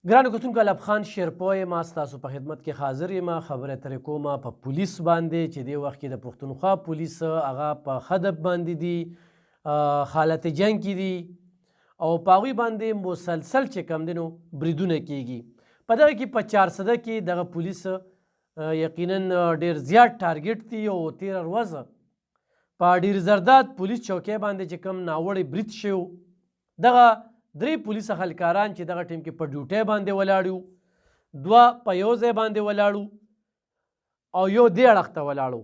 ګرانو کتونکو الب خان شیرپوی یم ستاسو په خدمت کې حاضر یم خبره ترې کومه په پولیس باندې چې دې وخت کې د پښتونخوا پولیس هغه په هدف باندې دي حالت جنګ کې دي او په هغوی باندې مسلسل چې کوم دی نو بریدونه کیږي په دغه کې په 400 کې دغه پولیس یقینا ډیر زیات ټارګټ دي او 13 ورځې په ډیر زرداد پولیس چوکۍ باندې چې کوم ناوړه برید شو دغه درې پولیس خلکاران چې دغه ټیم کې په ډیوټۍ باندې ولاړو دوه په یو ځای باندې ولاړو او یو دې اړخ ته ولاړو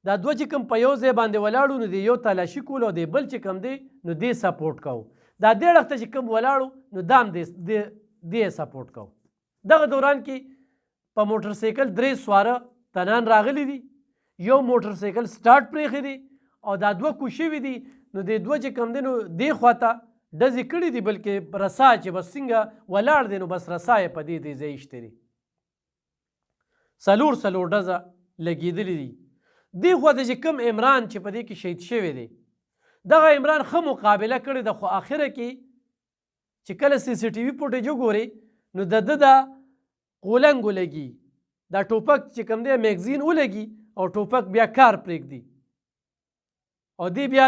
دا دوه چې کوم په یو ځای باندې ولاړو نو د یو تلاشي کولو او د بل چې کوم دی نو دې سپورټ کوو دا دې اړخ ته چې کوم ولاړو نو دا هم دې سپورټ کوو دغه دوران کې په موټر سایکل درې سواره تنان راغلي دي یو موټر سایکل سټارټ پرېښی دی او دا دوه کوشوي دي نو د دوه چې کوم دی نو دې خواته ډزې کړي دي بلکې رسا چې بس څنګه ولاړ دی نو بس رسا یې په دې ځای ایښتی دی څلور ډزه لګېدلي دي دې خواته چې کوم عمران چې په دې کې شهید شوی دی دغه عمران ښه مقابله کړې ده خو آخره کې چې کله سی سی ټي وي فوټیج وګوري نو د ده دا قولنګ ولګي دا ټوپک چې کوم دی میګزین ولګي او ټوپک بیا کار پرېږدي او دې بیا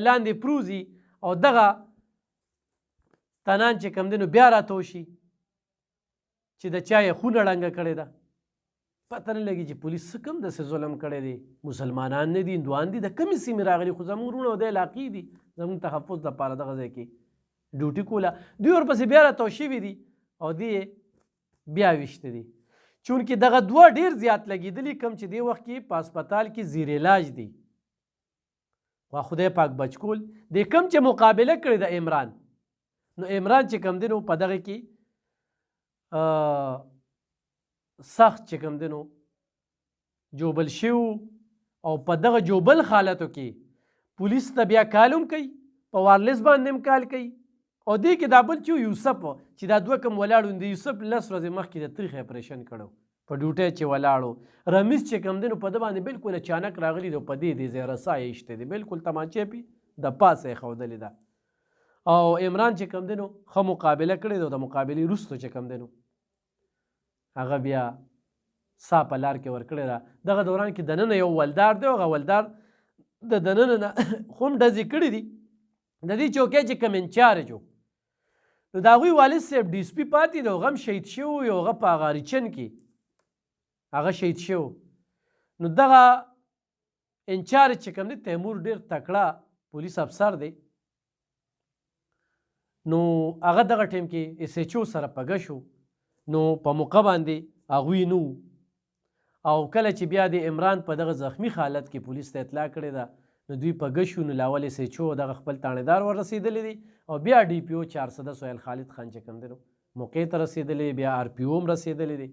لاندې پروزي او دغه تنان چې کوم دی نو بیا راته وشي چې د چا یې خونه ړنګه کړې ده پته نه لګي چې پولیس څه کوم داسې ظلم کړی دی مسلمانان نه دي هندوان دي د کمې سیمې راغلي خو زموږ وروڼه او د علاقې دي زموږ تحفظ دپاره دغه ځای کې ډیوټي کوله دوی ورپسې بیا راته شوي دي او دې بیا ویشته دي چونکې دغه دوه ډېر زیات لګېدلي کوم چې دې وخت کې په هسپتال کې زیر علاج دي خو خدای پاک بچ کول دې کوم چې مقابله کړې د عمران نو عمران چې کوم دی نو په دغه کې سخت چې کوم دی نو جوبل شو او په دغه جوبل حالتو کې پولیس ته بیا کالم کوي په وارلیس باندې هم کال کوي او دې کې دا بل چې یوسف چې دا دوه کوم ولاړو د یوسف 10 ورځې مخکې د تریخ اپریشن کړو په ډیوټۍ چې ولاړو رمیز چې کوم دی نو په ده باندې بالکل اچانک راغلی دی په دې ځای رسا یې ایښتی دی بالکل تمانچې پې د پاسه یې ښودلې ده او عمران چې کوم دی نو ښه مقابله کړې ده د مقابلې وروسته چې کوم دی نو هغه بیا سا په لار کې ورکړې ده دغه دوران کې دننه یو ولدار دی هغه ولدار د دننه نه خو هم ډزې کړي دي د دې چوکۍ چې کوم انچارج و نو د هغوی والد صاحب ډي اس پي پاتې دی هغه هم شهید شوی هغه په هغه ریچن کې هغه شهید شوی نو دغه انچارج چې کوم دی تیمور ډېر تکړه پولیس افسر دی نو هغه دغه ټیم کې اس ایچ او سره پګه شو نو په موقع باندې هغوی نو او کله چې بیا د عمران په دغه زخمی حالت کې پولیس ته اطلاع کړې ده نو دوی پګه شو نو لاول اس ایچ او دغه خپل تاڼېدار ور رسېدلی دی او بیا ډي پي او 400 سهیل خالد خان چې کوم دی نو موقع ته رسېدلی بیا آر پي او هم رسېدلی دی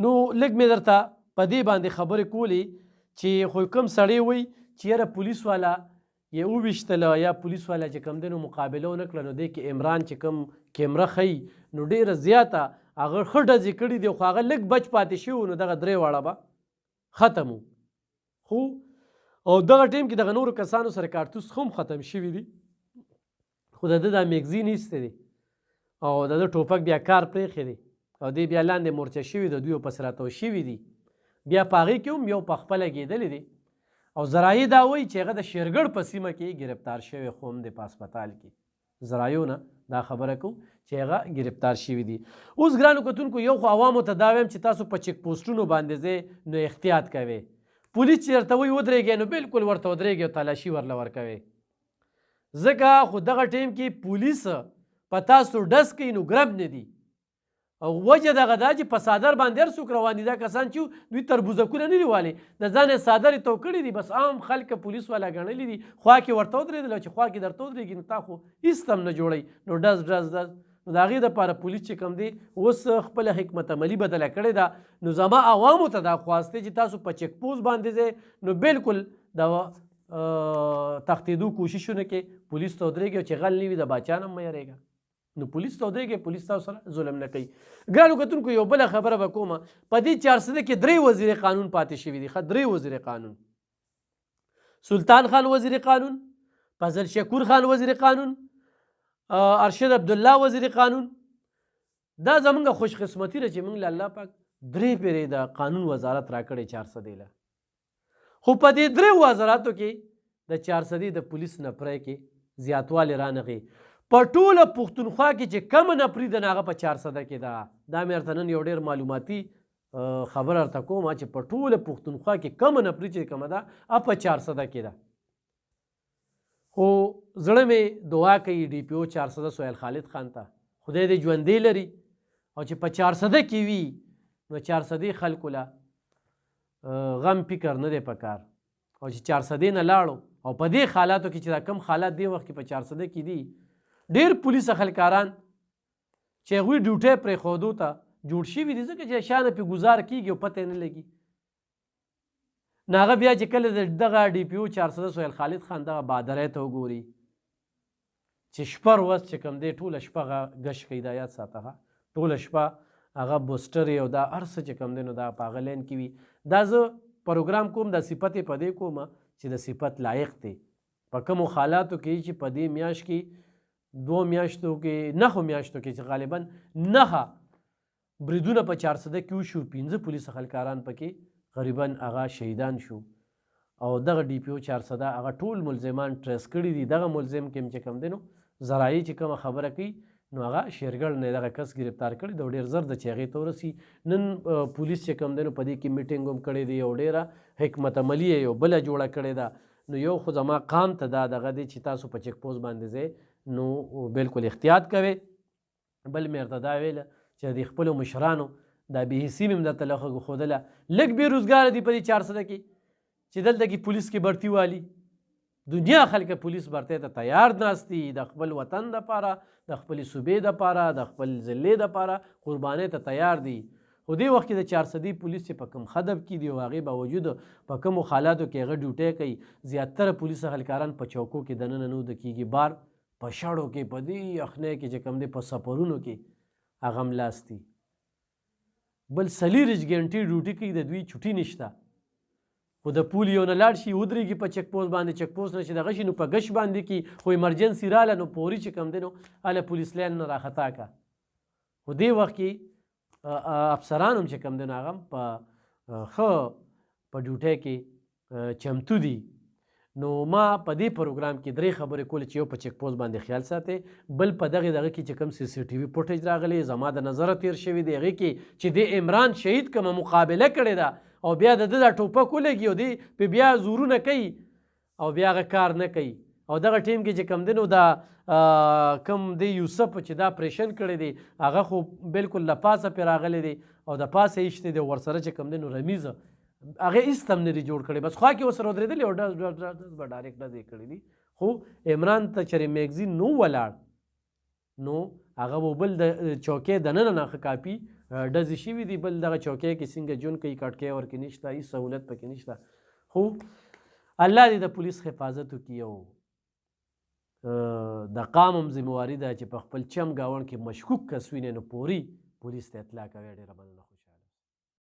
نو لږ مې درته په دې باندې خبرې کولې چې خو کوم سړی وایي چې یاره پولیس والا یا وویشتله یا پولیس والا چې کوم دی نو مقابله ونه کړه نو دی کې عمران چې کوم کیمره ښیي نو ډېره زیاته هغه ښه ډزې کړي دي خو هغه لږ بچ پاتې شوي نو دغه درې واړه به ختم وو خو او دغه ټیم کې دغه نورو کسانو سره کارتوس هم ختم شوي دي خو د ده دا میګزین ایستی دی او د ده ټوپک بیا کار پرېښی دی او دی بیا لاندې مورچه شوي د دوی پسې راتاو شوي دي بیا په هغې کې هم یو په خپله کېدلی دی او زرایي دا وایي چې هغه د شیرګړ په سیمه کې ګرفتار شوی خو هم دی په هسپتال کې زرایو نه دا خبره کوو چې هغه ګرفتار شوي دي اوس ګرانو کتونکو یو خو عوامو ته دا وایم چې تاسو په چیک پوسټونو باندې ځئ نو احتیاط کوئ پولیس چې درته وایي ودرېږئ نو بالکل ورته ودرېږئ او تلاشي ورله ورکوئ ځکه خو دغه ټیم کې پولیس په تاسو ډز کوي نو ګرب نه دي او وجه دغه دا چې په څادر باندې هر څوک روان دي دا کسان چې دوی تربوزکونه نه دي والي د ځان یې څادرې تو کړي دي بس عام خلک پولیس والا ګڼلي دي خوا کې ورته ودرېدل او چې خوا کې درته ودرېږي نو تا خو هېڅ هم نه جوړوي نو ډز نو د هغې دپاره پولیس چې کوم دی اوس خپله حکمت عملي بدله کړې ده نو زما عوامو ته دا خواست دی چې تاسو په چیک پوسټ باندې ځئ نو بالکل د تښتېدو کوششونه کې پولیس ته ودرېږئ او چې غل نه وي د باچا نه هم مه یېرېږه نو پولیس ته ودرېږئ پولیس تاسو سره ظلم نه کوي ګرانو کتونکو یو بله خبره به کومه په دې 400 کې 3 وزیر قانون پاتې شوي دي ښه 3 وزیر قانون سلطان خان وزیر قانون فضل شکور خان وزیر قانون ارشد عبدالله وزیر قانون دا زمونږ خوش قسمتي ده چې موږ له الله پاک 3 پیرې د قانون وزارت راکړی 400 له. خو په دې 3 وزارتو کې د 400 د پولیس نفرۍ کې زیاتوالی رانغی. په ټوله پښتونخوا کې چې کم نفري ده هغه په 400 کې ده. دا مې ورته نن یو ډېر معلوماتي خبره ورته کوم چې په ټوله پښتونخوا کې کم نفري چې کومه ده هغه په 400 کې ده. خو زړه مې دعا کوي ډي پي او 400 سهیل خالد خان ته خدای دې ژوندی لري او چې په 400 کې وي نو 400 خلکو له غم فکر نه دی پکار او چې 400 نه لاړو او په دې حالاتو کې چې دا کم حالات دی وخت کې په 400 کې دي ډېر پولیس خلکاران چې هغوی ډیوټۍ پرېښودو ته جوړ شوي دي ځکه چې شانه پې گزار کېږي او پته نه لګي. نو هغه بیا چې کله دغه ډي پي او 400 سهیل خالد خان دغه بهادرۍ ته وګوري چې شپه ورځ چې کوم دی ټوله شپه ګش کوي دا یاد ساته ټوله شپه هغه بوسټرې او دا هر څه چې کوم دی نو دا په هغه لین کې وي. دا زه پروګرام کوم د صفت یې په دې کوم چې د صفت لایق دی په کومو حالاتو کې چې په دې میاشت کې 2 میاشتو کې 9 میاشتو کې چې غالبا 9 بریدونه په 400 کې وشو 15 پولیس خلکاران پکې غریبا هغه شهیدان شو او دغه ډي پي او 400 هغه ټول ملزمان ټریس کړي دي. دغه ملزم کې چې کوم دی نو ذرایع چې کومه خبره کوي نو هغه شیرګل نه دغه کس گرفتار کړي د ډېر زر د چې هغې ته ورسي. نن پولیس چې کوم دی نو په دې کې میټینګ هم کړی دی او ډېره حکمت عملي یې یو بله جوړه کړې ده. نو یو خو زما قام ته دا دغه دی چې تاسو په چیک پوسټ باندې ځئ نو بالکل احتیاط کوئ. بل مې ورته دا ویله چې د خپلو مشرانو دا بې حسي مې هم درته لږ ښودله لږ بې روزګاره دي په دې 400 کې چې دلته کې پولیس کې بړتي والي دنیا خلک پولیس برتۍ ته تیار ناست دي د خپل وطن دپاره د خپلې صوبې دپاره د خپل ضلعې دپاره قربانۍ ته تیار دي. خو دې وخت کې د 400 پولیس چې په کوم خدب کې دي او هغې باوجود په کومو حالاتو کې هغه ډیوټۍ کوي زیاتره پولیس خلکاران په چوکو کې دننه نه وده کېږي بار په شړو کې په دې یخنۍ کې چې کوم دی په سفرونو کې هغه ملاست دي. بل 40 ګنټې ډیوټي کوي د دوی چوټي نشته خو د پول یو نه لاړ شي ودرېږي په چک پوسټ باندې چک پوسټ نه چې دغه شي نو په ګش باندې کې خو ایمرجنسي راله نو پوري چې کوم دی نو هله پولیس لاین نه راخطا کا. خو دې وخت کې افسران هم چې کوم دی نو هغه هم په ښه په ډیوټۍ کې چمتو دي. نو ما په دې پروګرام کې 3 خبرې کولې چې یو په چک پوسټ باندې خیال ساتئ بل په دغه کې چې کوم CCTV فوټیج راغلی زما د نظره تیر شوي دی هغې کې چې د عمران شهید کومه مقابله کړې ده او بیا د ده دا ټوپک ولګي او دی په بیا زورونه کوي او بیا هغه کار نه کوي او دغه ټیم کې چې کوم دی نو دا کوم دی یوسف چې دا اپریشن کړی دی هغه خو بالکل له پاسه پرې راغلی دی او د پاسه ایشتی دی ورسره چې کوم دی نو رمیزه هغه هېڅ هم نه دي جوړ کړی بس خوا کې ورسره ودرېدلي او ډز به ډایرکټ ډز یې کړي دي. خو عمران ته چېرې میګزین نو ولاړ نو هغه به بل د چوکۍ دننه نه ښه کاپي ډزې شوي دي بل دغه چوکۍ کې څنګه ژوند کوي کټکۍ ورکې نشته هېڅ سهولت پکې نشته. خو الله دې د پولیس حفاظت وکړي او د قام هم ذمواري ده چې په خپل چم ګاونډ کې مشکوک کس وینې نو پوري پولیس ته اطلاع کوي. ډېره مننه.